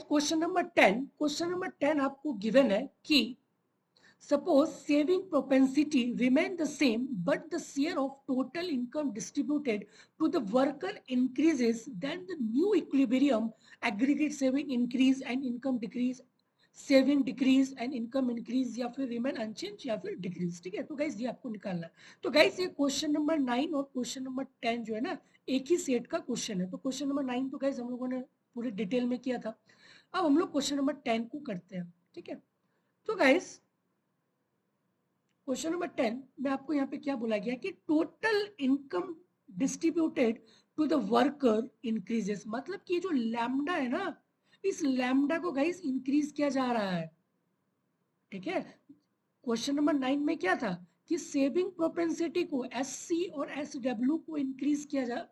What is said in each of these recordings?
Question number 10 आपको given है कि suppose saving propensity remain the same but the share of total income distributed to the worker increases, then the new equilibrium aggregate saving increase and income decrease, saving decrease and income increase, या फिर remain unchange या फिर decrease. ठीक है, तो guys ये आपको निकालना है। तो गाइस ये क्वेश्चन नंबर 9 और क्वेश्चन नंबर 10 जो है ना एक ही सेट का क्वेश्चन है। तो क्वेश्चन नंबर 9 तो गाइस हम लोगों ने पूरे डिटेल में किया था। अब हम लोग क्वेश्चन नंबर 10 को करते हैं। ठीक है, तो गाइस क्वेश्चन नंबर 10 में आपको यहाँ पे क्या बोला गया कि total income distributed to the worker increases, मतलब कि जो लैम्डा है ना, इस लैम्डा को गाइस इंक्रीज किया जा रहा है। ठीक है, क्वेश्चन नंबर 9 में क्या था कि सेविंग प्रोपेंसिटी को एससी और एसडब्ल्यू को इंक्रीज किया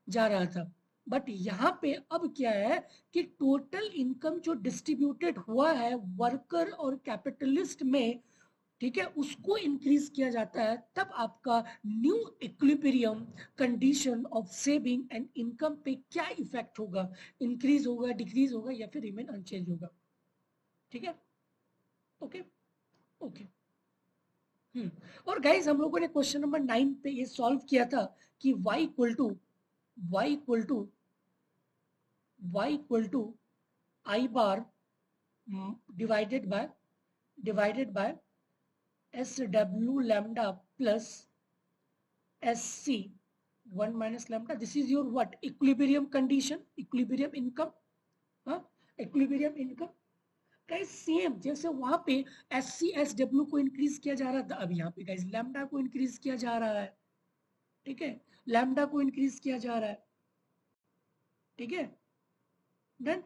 जा रहा था, बट यहाँ पे अब क्या है कि टोटल इनकम जो डिस्ट्रीब्यूटेड हुआ है वर्कर और कैपिटलिस्ट में, ठीक है, उसको इंक्रीज किया जाता है, तब आपका new equilibrium condition of saving and income पे क्या इफेक्ट होगा, इंक्रीज होगा, डिक्रीज होगा या फिर रिमेन अनचेंज होगा। ठीक है, ओके ओके। और गाइस हम लोगों ने क्वेश्चन नंबर 9 पे ये सॉल्व किया था कि y equal to I bar divided by S W lambda plus S C 1 minus lambda. This is your what equilibrium condition, equilibrium income. हाँ, इक्विलिब्रियम इनकम गाइस सेम जैसे वहां पे एस सी एस डब्ल्यू को increase किया जा रहा था, अब यहाँ पे गाइस लैम्डा को इंक्रीज किया जा रहा है। ठीक है, लैम्डा को इंक्रीज किया जा रहा है। ठीक है, डन।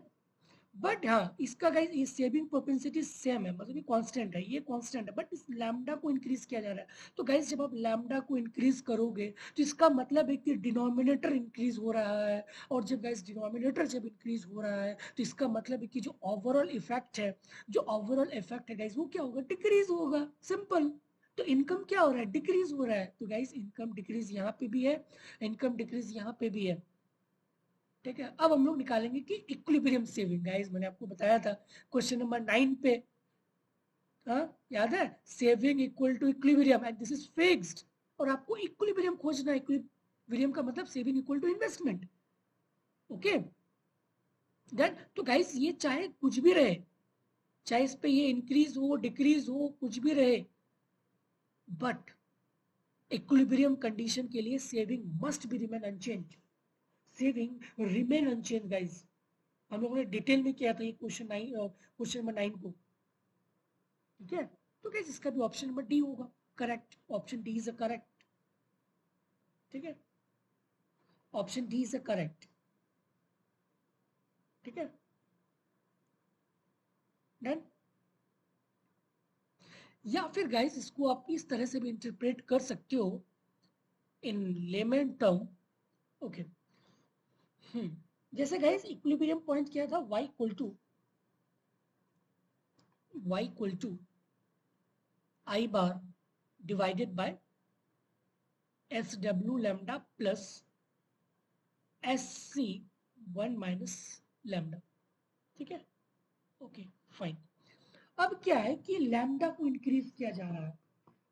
बट हाँ, इसका गाइस ये सेविंग प्रोपेंसिटी सेम है, मतलब ये कांस्टेंट है, ये कांस्टेंट है, बट इस लैम्डा को इंक्रीज किया जा रहा है। तो गाइस जब आप लैम्डा को इंक्रीज करोगे तो इसका मतलब है कि डिनोमिनेटर इंक्रीज हो रहा है, और जब गाइस डिनोमिनेटर जब इंक्रीज हो रहा है तो इसका मतलब है कि जो ओवरऑल इफेक्ट है गाइस वो क्या होगा, डिक्रीज होगा, सिंपल। तो इनकम क्या हो रहा है, डिक्रीज हो रहा है। तो गाइस इनकम डिक्रीज यहाँ पे भी है, इनकम डिक्रीज यहाँ पे भी है। ठीक है, अब हम लोग निकालेंगे कि इक्विलिब्रियम सेविंग। गाइस मैंने आपको बताया था क्वेश्चन नंबर 9 पे, हाँ याद है, saving equal to equilibrium and this is fixed, और आपको इक्विलिब्रियम खोजना है। इक्विलिब्रियम का मतलब saving equal to investment. Okay done. तो गाइस ये चाहे कुछ भी रहे, चाहे इस पे ये इंक्रीज हो डिक्रीज हो कुछ भी रहे, बट इक्विलिब्रियम कंडीशन के लिए saving must be remain unchange, saving remain unchange. Guys हम लोगों ने डिटेल में किया था ये क्वेश्चन नंबर 9 को। ठीक है, तो गाइस इसका भी ऑप्शन नंबर डी होगा correct, option D is a correct. ठीक है, option D is a correct. ठीक है, डन। या फिर गाइस इसको आप इस तरह से भी इंटरप्रेट कर सकते हो इन लेमन टर्म। ओके, जैसे गाइस इक्विलिब्रियम पॉइंट क्या था, y equal to I bar divided by S W lambda plus S C 1 minus lambda. ठीक है, ओके फाइन। अब क्या है कि लैम्डा को इंक्रीज किया जा रहा है,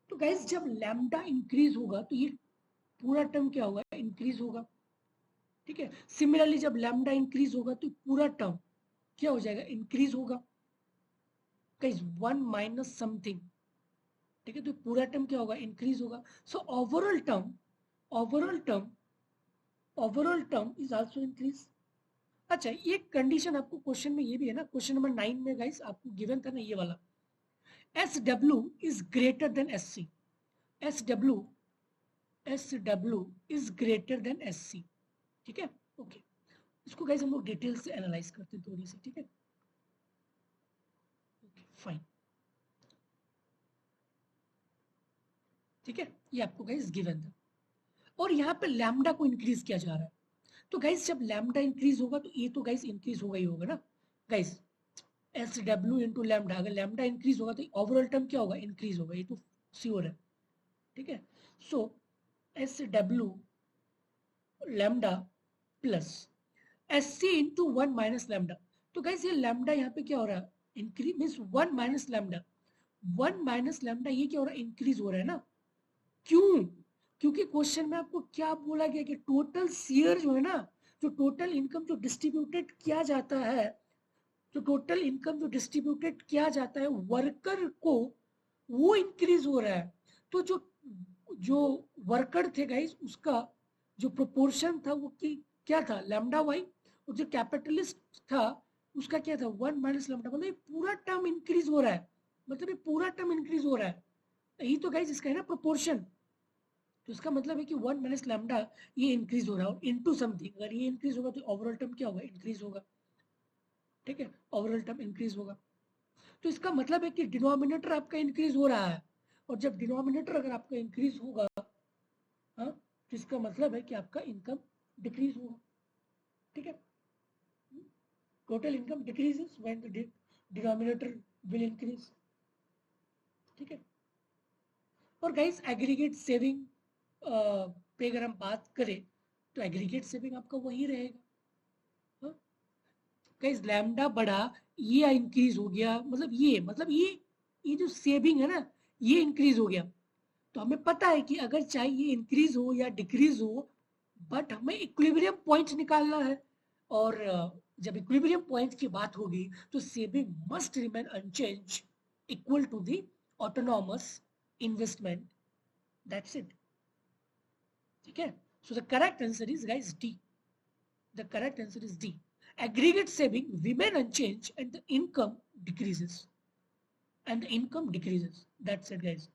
तो गाइस जब लैम्डा इंक्रीज होगा तो ये पूरा टर्म क्या होगा, इंक्रीज होगा। ठीक है, सिमिलरली जब लैम्डा इंक्रीज होगा तो पूरा टर्म क्या हो जाएगा, इंक्रीज होगा। गाइस 1 माइनस समथिंग, ठीक है, तो पूरा टर्म क्या होगा, इंक्रीज होगा। So overall term is also increase. अच्छा, ये कंडीशन आपको क्वेश्चन में ये भी है ना, क्वेश्चन नंबर 9 में गाइस आपको गिवन था ना ये वाला, S W is greater than S C, S W is greater than S C. ठीक है, ओके, इसको गाइस हम लोग डिटेल से एनालाइज करते हैं थोड़ी सी। ठीक है, ओके फाइन। ठीक है, ये आपको गाइस गिवन था, और यहाँ पे लैम्डा को इंक्रीज किया जा रहा है। तो गाइस जब लैम्डा इंक्रीज होगा तो ये तो गाइस इंक्रीज होगा ही होगा ना guys, S W into lambda, अगर लैम्डा इंक्रीज होगा तो ओवरऑल टर्म क्या होगा, इंक्रीज होगा, ये तो श्योर है। ठीक है, so s W lambda plus S C into 1 minus lambda. तो गाइस ये लैम्डा यहाँ पे क्या हो रहा है, increase means 1 minus lambda, 1 minus lambda ये क्या हो रहा है, इंक्रीज हो रहा है ना। क्यों? क्योंकि क्वेश्चन में आपको क्या बोला गया कि टोटल शेयर जो है ना, जो टोटल इनकम जो डिस्ट्रीब्यूटेड किया जाता है, जो टोटल इनकम जो डिस्ट्रीब्यूटेड किया जाता है वर्कर को, वो इंक्रीज हो रहा है। तो जो जो वर्कर थे गाइस, उसका जो प्रोपोर्शन था वो क्या था, लैम्डा वाई, और जो कैपिटलिस्ट था उसका क्या था, 1 माइनस लैम्डा। मतलब ये पूरा टर्म इंक्रीज हो रहा है, मतलब ये पूरा टर्म इंक्रीज हो रहा है। यही तो गाइस इसका है ना प्रोपोर्शन। तो इसका मतलब है कि 1 माइनस लैम्डा ये इंक्रीज हो रहा है इनटू समथिंग। अगर ये इंक्रीज होगा तो ओवरऑल टर्म क्या होगा, इंक्रीज होगा। ठीक है, ओवरऑल टर्म इंक्रीज होगा। तो इसका मतलब है कि डिनोमिनेटर आपका इंक्रीज हो रहा है, और जब डिनोमिनेटर अगर आपका इंक्रीज होगा, हाँ, तो इसका मतलब है कि आपका इनकम डिक्रीज होगा। ठीक है, total income decreases when the denominator will increase. ठीक है, और गाइस एग्रीगेट सेविंग पे अगर हम बात करें तो एग्रीगेट सेविंग आपका वही रहेगा। हाँ? गाइस लैम्डा बढ़ा, ये इंक्रीज हो गया, मतलब ये जो सेविंग है ना, ये इंक्रीज हो गया। तो हमें पता है कि अगर चाहे ये इंक्रीज हो या डिक्रीज हो, बट हमें इक्विलिब्रियम पॉइंट निकालना है। और जब इक्विलिब्रियम पॉइंट की बात होगी तो saving must remain unchange equal to the autonomous investment. That's it. ठीक है, so the correct answer is guys D. The correct answer is D. Aggregate saving remain unchanged and the income decreases. And the income decreases. That's it guys.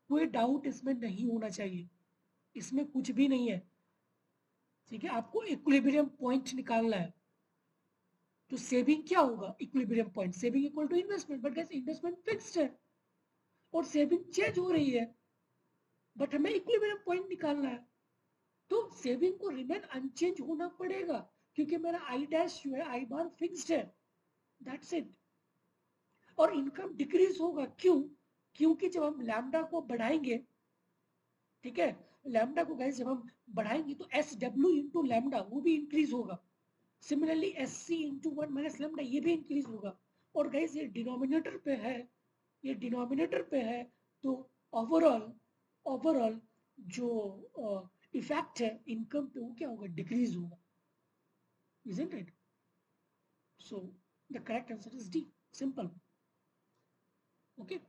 कोई doubt इसमें नहीं होना चाहिए, इसमें कुछ भी नहीं है। ठीक है, आपको इक्विलिब्रियम पॉइंट निकालना है। तो सेविंग क्या होगा, equilibrium point, saving equal to investment, but guys investment fixed है और सेविंग चेंज हो रही है, बट हमें इक्विलिब्रियम पॉइंट निकालना है। तो सेविंग को रिमेन अनचेंज होना पड़ेगा, क्योंकि मेरा आई डैश जो है, आई बार फिक्स्ड है। That's it. और इनकम डिक्रीज होगा, क्यों? क्योंकि जब हम लैम्डा को बढ़ाएंगे, ठीक है, लैम्डा को गाइस जब हम बढ़ाएंगे तो एस डब्ल्यू इंटू लैम्डा वो भी इंक्रीज होगा। सिमिलरली एस सी इंटू 1 माइनस लैम्डा ये भी इंक्रीज होगा। और गाइस ये डिनोमिनेटर पे है, ये डिनोमिनेटर पे है, तो ओवरऑल ओवरऑल जो इफेक्ट है इनकम पे वो क्या होगा, डिक्रीज होगा। Isn't it? So the correct answer is D. Simple. Okay.